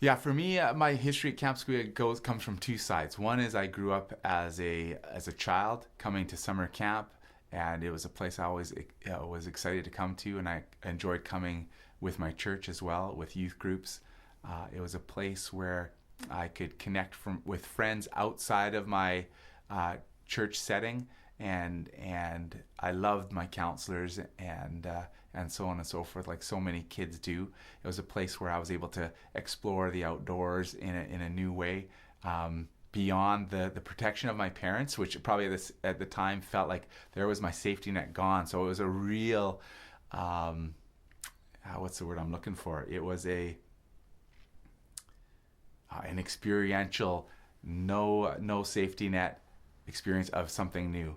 Yeah, for me, my history at Camp Squeah comes from two sides. One is I grew up as a child coming to summer camp, and it was a place I always was excited to come to, and I enjoyed coming with my church as well, with youth groups. It was a place where I could connect with friends outside of my church setting, and I loved my counselors and so on and so forth, like so many kids do. It was a place where I was able to explore the outdoors in a new way, beyond the protection of my parents, which probably at the time felt like there was my safety net gone. So it was a real, what's the word I'm looking for? It was an experiential, no safety net experience of something new.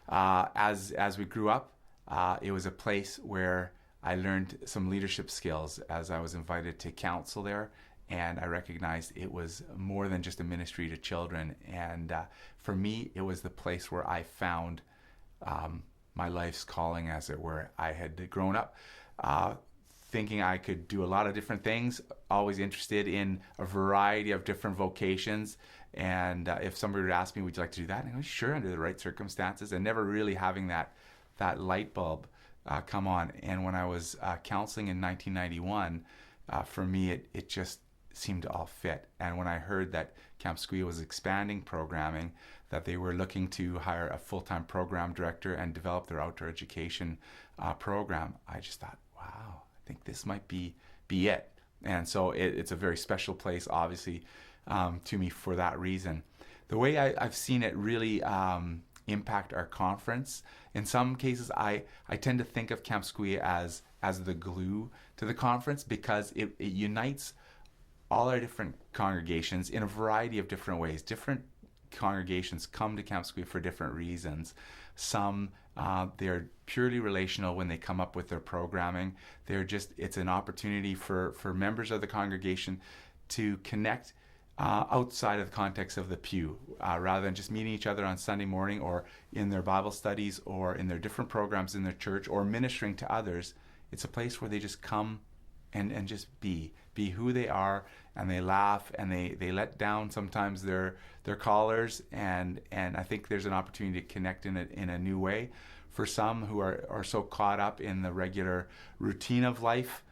As we grew up, it was a place where I learned some leadership skills as I was invited to counsel there, and I recognized it was more than just a ministry to children. And for me, it was the place where I found my life's calling, as it were. I had grown up thinking I could do a lot of different things, always interested in a variety of different vocations. And if somebody would ask me, would you like to do that? And I go, sure, under the right circumstances, and never really having that light bulb come on. And when I was counseling in 1991, for me, it just seemed to all fit. And when I heard that Camp Squeah was expanding programming, that they were looking to hire a full-time program director and develop their outdoor education program, I just thought, wow, I think this might be it. And so it's a very special place, obviously, to me for that reason. The way I've seen it really impact our conference, in some cases, I tend to think of Camp Squeah as the glue to the conference, because it unites all our different congregations in a variety of different ways. Different congregations come to Camp Squeah for different reasons. Some they're purely relational when they come up with their programming. It's an opportunity for members of the congregation to connect outside of the context of the pew, rather than just meeting each other on Sunday morning or in their Bible studies or in their different programs in their church or ministering to others. It's a place where they just come and just be who they are, and they laugh and they let down sometimes their collars, and I think there's an opportunity to connect in a new way. For some who are so caught up in the regular routine of life,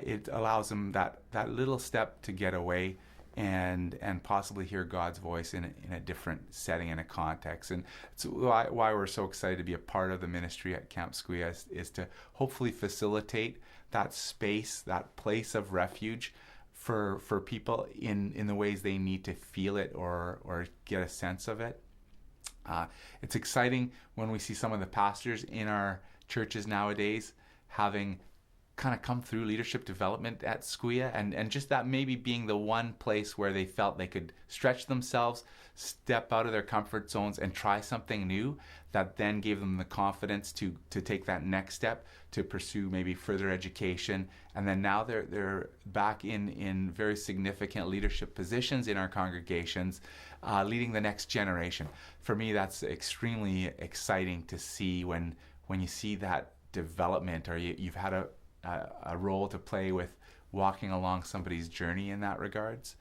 it allows them that little step to get away and possibly hear God's voice in a different setting, in a context. And it's why we're so excited to be a part of the ministry at Camp Squeah is to hopefully facilitate that space, that place of refuge for people in the ways they need to feel it or get a sense of it. It's exciting when we see some of the pastors in our churches nowadays having kind of come through leadership development at Squeah, and just that maybe being the one place where they felt they could stretch themselves, step out of their comfort zones and try something new, that then gave them the confidence to take that next step, to pursue maybe further education. And then now they're back in very significant leadership positions in our congregations, leading the next generation. For me, that's extremely exciting to see when you see that development, or you've had a role to play with walking along somebody's journey in that regards.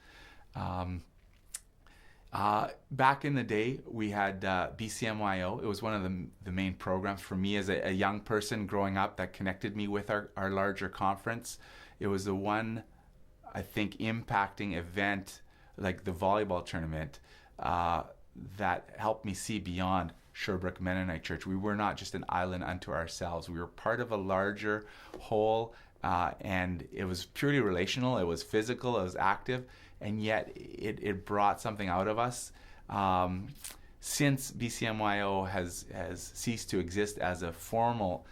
Back in the day, we had BCMYO. It was one of the main programs for me as a young person growing up that connected me with our larger conference. It was the one, I think, impacting event, like the volleyball tournament, that helped me see beyond Sherbrooke Mennonite Church. We were not just an island unto ourselves. We were part of a larger whole, and it was purely relational. It was physical. It was active, and yet it brought something out of us. Since BCMYO has ceased to exist as a formal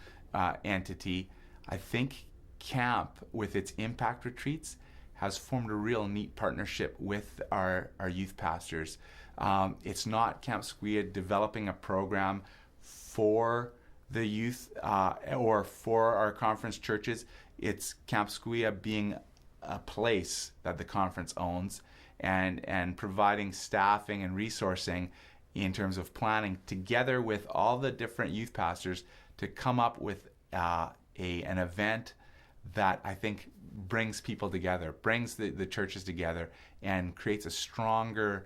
entity, I think camp, with its impact retreats, has formed a real neat partnership with our youth pastors. It's not Camp Squeah developing a program for the youth or for our conference churches. It's Camp Squeah being a place that the conference owns and providing staffing and resourcing in terms of planning together with all the different youth pastors to come up with an event that I think brings people together, brings the churches together, and creates a stronger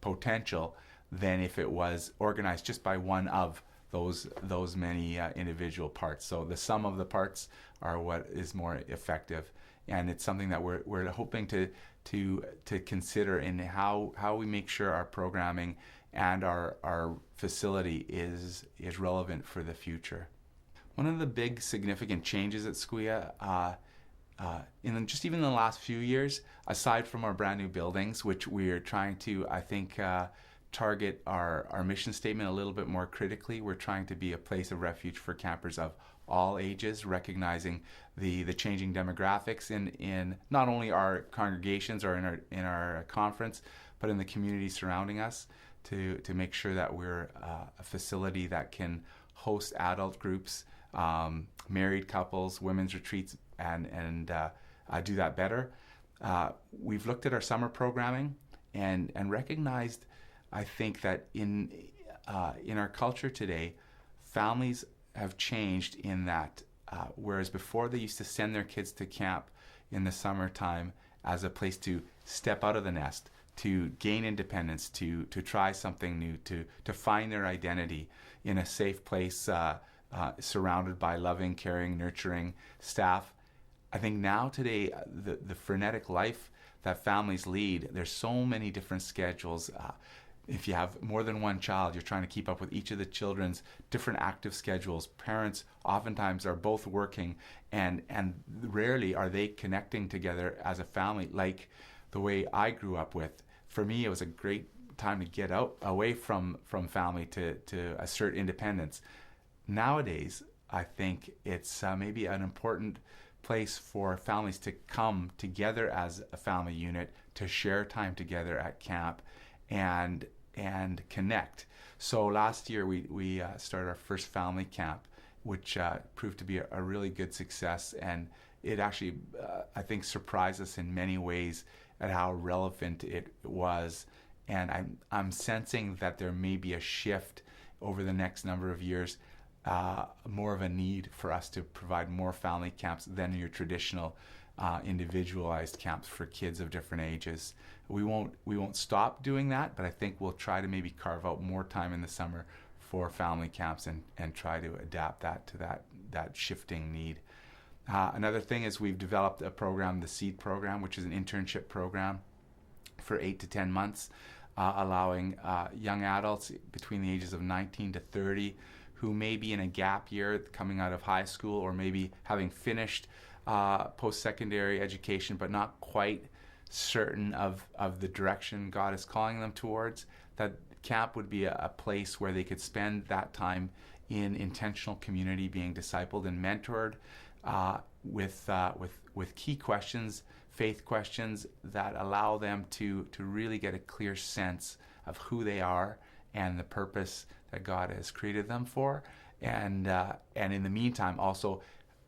potential than if it was organized just by one of those many individual parts. So the sum of the parts are what is more effective, and it's something that we're hoping to consider in how we make sure our programming and our facility is relevant for the future. One of the big significant changes at Squeah in just even the last few years, aside from our brand new buildings, which we are trying to, I think, target our mission statement a little bit more critically. We're trying to be a place of refuge for campers of all ages, recognizing the changing demographics in not only our congregations or in our conference, but in the community surrounding us, to make sure that we're a facility that can host adult groups, married couples, women's retreats, and do that better. We've looked at our summer programming and recognized, I think, that in our culture today, families have changed in that whereas before they used to send their kids to camp in the summertime as a place to step out of the nest, to gain independence, to try something new, to find their identity in a safe place, surrounded by loving, caring, nurturing staff. I think now today, the frenetic life that families lead, there's so many different schedules. If you have more than one child, you're trying to keep up with each of the children's different active schedules. Parents oftentimes are both working, and rarely are they connecting together as a family like the way I grew up with. For me, it was a great time to get out away from family to assert independence. Nowadays, I think it's maybe an important place for families to come together as a family unit, to share time together at camp and connect. So last year we started our first family camp, which proved to be a really good success, and it actually I think surprised us in many ways at how relevant it was. And I'm sensing that there may be a shift over the next number of years, more of a need for us to provide more family camps than your traditional individualized camps for kids of different ages. We won't stop doing that, but I think we'll try to maybe carve out more time in the summer for family camps and try to adapt that to that shifting need. Another thing is we've developed a program, the SEED program, which is an internship program for 8 to 10 months, allowing young adults between the ages of 19 to 30 who may be in a gap year coming out of high school, or maybe having finished post-secondary education but not quite certain of the direction God is calling them towards, that camp would be a place where they could spend that time in intentional community, being discipled and mentored with key questions, faith questions that allow them to really get a clear sense of who they are and the purpose that God has created them for, and in the meantime also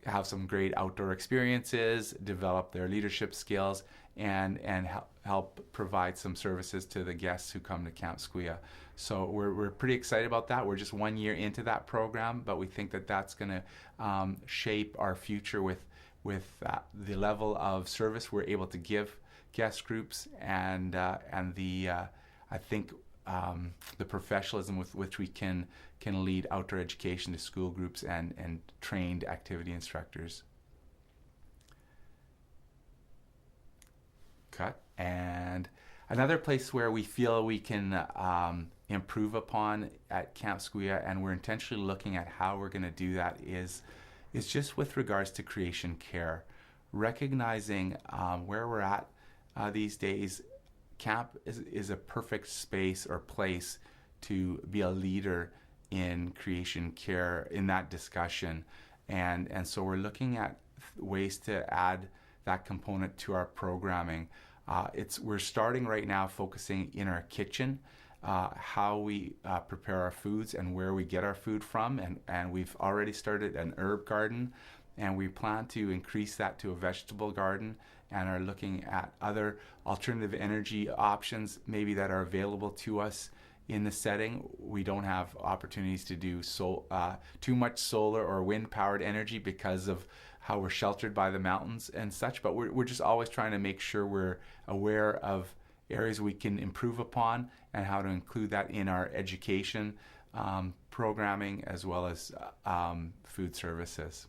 have some great outdoor experiences, develop their leadership skills, and help provide some services to the guests who come to Camp Squeah. So we're pretty excited about that. We're just 1 year into that program, but we think that that's going to shape our future with the level of service we're able to give guest groups, and the I think the professionalism with which we can lead outdoor education to school groups and trained activity instructors. Cut. And another place where we feel we can improve upon at Camp Squeah, and we're intentionally looking at how we're going to do that, is just with regards to creation care, recognizing where we're at these days. Camp is a perfect space or place to be a leader in creation care in that discussion, and so we're looking at ways to add that component to our programming. We're starting right now focusing in our kitchen, how we prepare our foods and where we get our food from, and we've already started an herb garden, and we plan to increase that to a vegetable garden, and are looking at other alternative energy options maybe that are available to us in the setting. We don't have opportunities to do too much solar or wind powered energy because of how we're sheltered by the mountains and such, but we're just always trying to make sure we're aware of areas we can improve upon and how to include that in our education programming as well as food services.